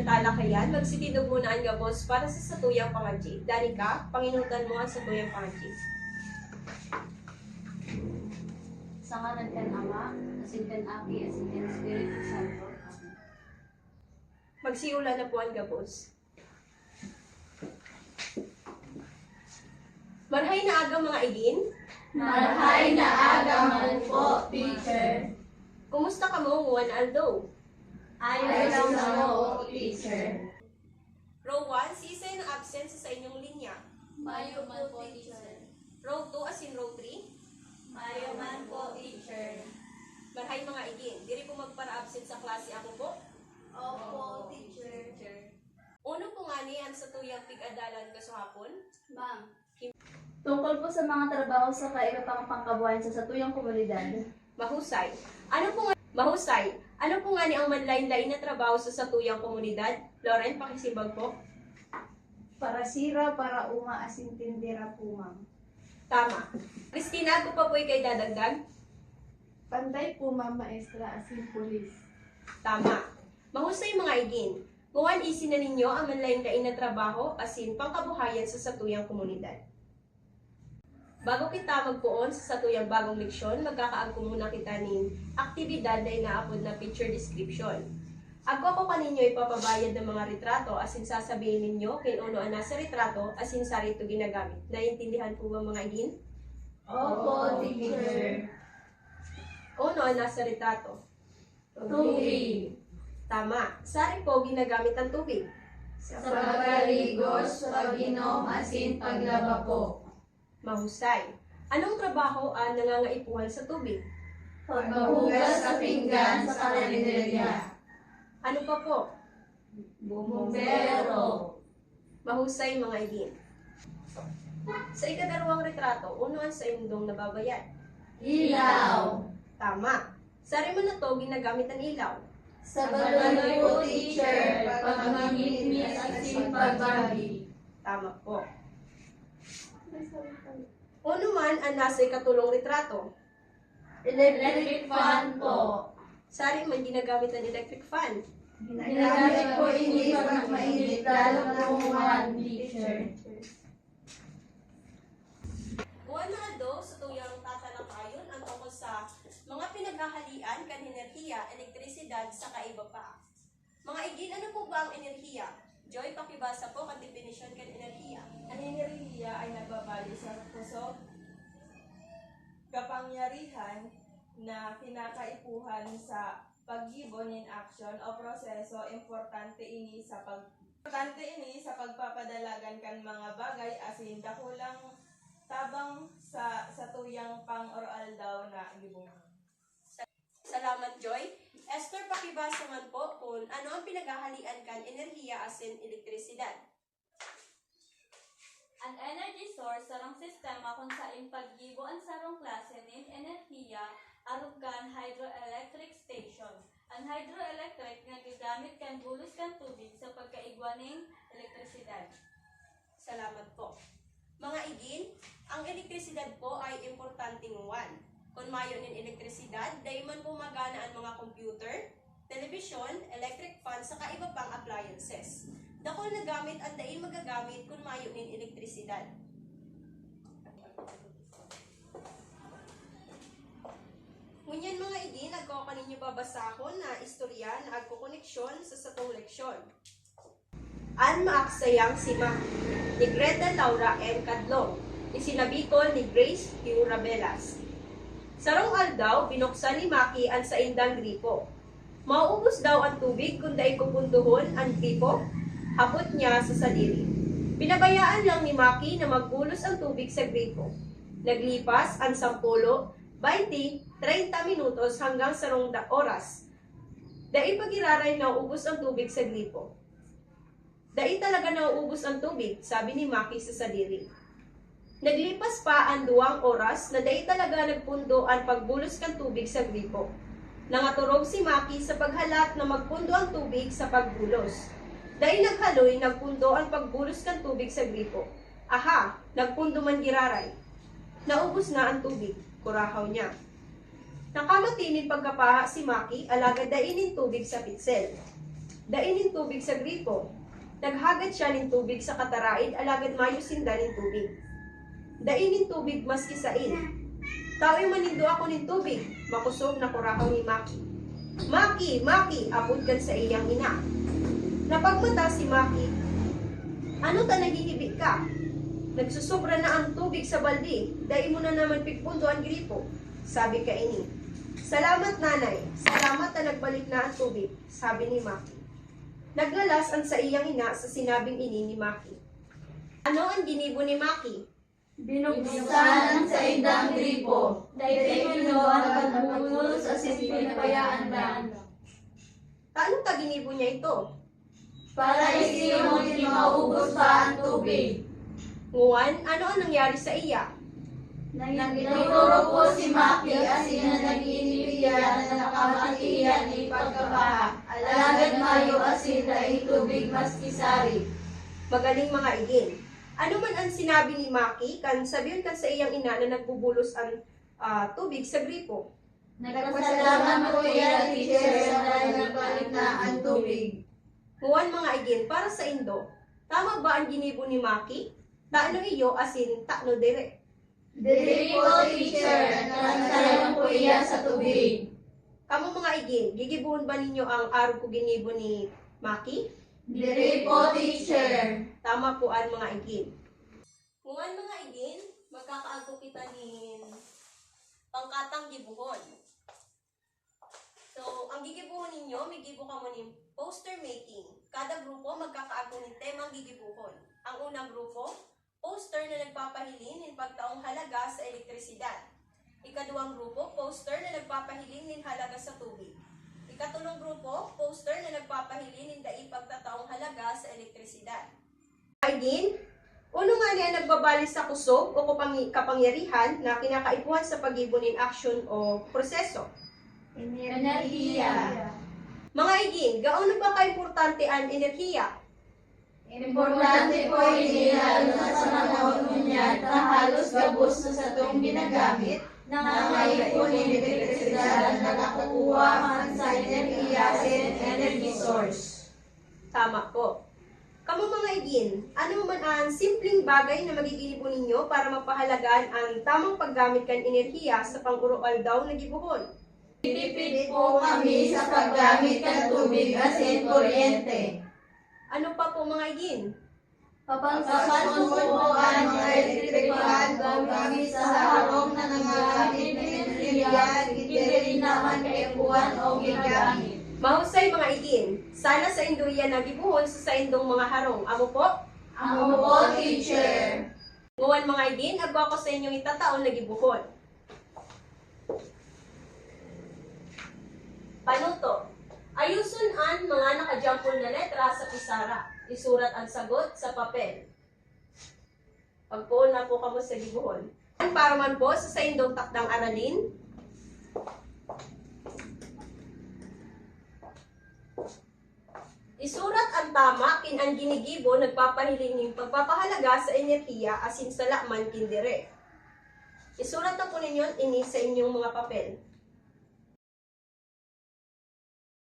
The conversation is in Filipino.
ng talakayan, magsitidog muna ang gabos para sa satuyang pangadji. Dali ka, panginutan mo ang satuyang pangadji. Sa ngalan kan Ama, asin kan Api, asin kan Espiritu Santo. Amen. Magsiula na po ang gabos. Marhay na aga mga igin. Marhay na aga man po, teacher. Kumusta ka mo, Juan Aldo? Ayos na mo, teacher. Row 1, si isa yung absent sa inyong linya. Mayo man po, teacher. Row 2 as in row 3. Mayo man po, teacher. Marhay mga igin. Diri po magpara-absent sa klase ako po. Opo, teacher. Uno po nga ni ang satuyang pig-adalan kasahapon. Ma'am, tungkol po sa mga trabaho sa kaiba-pang pangkabuhayan sa satuyang komunidad. Mahusay. Ano po nga ni ang manlain-lain na trabaho sa satuyang komunidad? Lauren, pakisibag po. Para sira, para uma, asin tindera po, ma'am. Tama. Christina, ako pa po kay dadagdag? Panday po, ma'am, maestra, asin pulis. Tama. Mahusay mga igin. Muwan isin na ninyo ang manlain-lain na trabaho asin pangkabuhayan sa satuyang komunidad. Bago kita magpuon sa satuyang bagong leksyon, magkakaagko muna kita ng aktibidad na inaapod na picture description. Ako kaninyo ipapabayad ng mga retrato asin sasabihin ninyo kung ano ang nasa retrato asin sari ito ginagamit. Naiintindihan po ba mga igin? Opo, teacher. Ano ang nasa retrato? Tubig. Tama. Sari po ginagamit ang tubig. Sa pagkaligos, pag-inom, asin paglaba po. Mahusay. Anong trabaho ang nangangaipuhan sa tubig? Pagmahugas sa pinggan sa kalendarya. Ano pa po? Bumbero. Mahusay mga igin. Sa ikadalawang retrato, uno ang sa indong nababayad. Ilaw. Tama. Sari mo na to ginagamit ang ilaw. Sa balay po, teacher. Pagmangitmis, asin pagbabi. Tama po. Uno man ang nasa ikatulong retrato. Electric fan po. Sari man ginagamit ang electric fan. Ginagamit po ini pag mainit lalo na umuwan, teacher. Buwan na ado, sa tuyang tatalakayon ang tungkol sa mga pinaghahalian kan enerhiya, elektrisidad sa kaiba pa. Mga igin, ano po ba ang enerhiya? Joy, pakibasa po ang definisyon kan enerhiya. Ang enerhiya ay nagbabalik sa kusog, kapangyarihan na kinakaipuhan sa paggibon in action o proseso. Importante ini sa pagpapadalagan kan mga bagay asin dakulang tabang sa tuyang pang-oral daw na gibong. Salamat, Joy. Esther, pakibasa man po kung ano ang pinaghahalian kan enerhiya asin elektrisidad. An energy source sarang sistema kung saan paggibo ang sarong klase nin enerhiya arugan hydroelectric station. Ang hydroelectric nga gigamit kan bulos kan tubig sa pagkaigwa ning elektrisidad. Salamat po. Mga igin, ang elektrisidad po ay importanteng one. Kung mayo nin elektrisidad, dahi man pumagana ang mga computer, telebisyon, electric fan, saka iba pang appliances. Dakol na gamit at dahi magagamit kung mayo nin elektrisidad. Ngunyan mga igin, agko kaninyo babasahon na istorya na agkukoneksyon sa satong leksyon. An maaksayang si Ma, ni Greta Laura M. Cadlong, isinabikol ni Grace Hugh Rabelas. Sarong aldaw, binuksan ni Maki ang sa indang gripo. Mauubos daw ang tubig kung dai kupunduhon ang gripo, hapot niya sa sadiri. Pinabayaan lang ni Maki na magbulos ang tubig sa gripo. Naglipas ang 10, 20, 30 minutos hanggang 2 oras. Dai pagiraray na uubos ang tubig sa gripo. Dai talaga nauubos ang tubig, sabi ni Maki sa sadiri. Naglipas pa ang 2 oras na dai talaga nagpundo ang pagbulos kan tubig sa gripo. Nangaturog si Maki sa paghalat na magpundo ang tubig sa pagbulos. Dai naghaloy, nagpundo ang pagbulos kan tubig sa gripo. Aha, nagpundo man giraray. Naubos na ang tubig, kurahaw niya. Nakamatinin pagkapaha si Maki, alagad dainin tubig sa pitsel. dainin tubig sa gripo. Naghagad siya ng tubig sa kataraid, alagad mayo sinda ng tubig. Dainin tubig maski sain. Tao'y manindo ako ng tubig, makusog na kurakaw ni Maki. Maki, Maki, abot kan sa iyang ina. Napagmata si Maki, ano ta naghihibik ka? Nagsusobra na ang tubig sa balde, dahil mo na naman pigpundo ang gripo. Sabi ka ini. Salamat nanay, salamat na nagbalik na ang tubig, sabi ni Maki. Naglalas ang sa iyang ina sa sinabing ini ni Maki. Ano ang ginibo ni Maki? Binuksan ang saindang gripo. Dahil pinuha ang pagbulos sa pinapayaan lang. Taano ka ginibo niya ito? Para isiyong hindi maubos pa ang tubig. Nguwan, ano ang nangyari sa iya? Nagturo po si Maki asin na nag-iinipiyan na nakamatiyan ni pagkabaha. Alagad mayo asin dahil tubig maski sari. Magaling mga igin. Ano man ang sinabi ni Maki, kan sabihin ka sa iyang ina na nagbubulos ang tubig sa gripo. Nagpasalamat po yan, teacher, sa nagbalik na ang tubig. Nguwan mga igin, para sa Indo, tama ba ang ginibo ni Maki? Taano iyo asin takno dire. Dili po, teacher, nagsasalang po iya sa tubig. Kamu mga igin, gigibuhon ba ninyo ang araw ko ginibo ni Maki? Dili po, teacher. Tama po ang mga igin. Nguwan mga igin, magkakaago kita ni pangkatang gibuhon. So, ang gigibuhon ninyo, may gibo ka mo ni poster making. Kada grupo magkakaago ni temang gigibuhon. Ang unang grupo, poster na nagpapahilin ng pagtaong halaga sa elektrisidad. Ikaduhang grupo, poster na nagpapahilin ng halaga sa tubig. Ikatulong grupo, poster na nagpapahilin ng dai pagtataong halaga sa elektrisidad. Igin, uno nga niya nagbabalik sa kusog o kapangyarihan na kinakaipuhan sa pag-ibunin aksyon o proseso. Enerhiya. Mga igin, gaano ba ka-importante ang enerhiya? Importante po hindi lalo na sa panahon niya na halos gabos na sa itong ginagamit na ngayon ng elektrisidad na nakakuha man sa enerhiya sa energy source. Tama po. Kamu mga igin, ano man ang simpleng bagay na magigilibo ninyo para mapahalagaan ang tamang paggamit kan enerhiya sa pang-urual daw na gibuhon? Tipid po kami sa paggamit ng tubig asin kuryente. Ano pa po mga igin? Papansuko po ang mga elektrikal gamit sa harong na nangagamit ng enerhiya, hindi rin naman kaipuan o ginagamit. Mahusay mga igin, sana sa Indoya nagibuhon sa indong mga harong. Amo po? Amo po, teacher. Nguwan mga igin, agwa ko sa inyong itataon nagibuhon. Panuto. Ayusun ang mga nakajampol na letra sa pisara. Isurat ang sagot sa papel. Pagpuon na po kamo sa gibuhon. Para man po sa indong takdang aralin. Isurat ang tama kin ang ginigibo nagpapahiling ng pagpapahalaga sa enerhiya asin sa lakman kindire. Isurat na po ninyo ini sa inyong mga papel.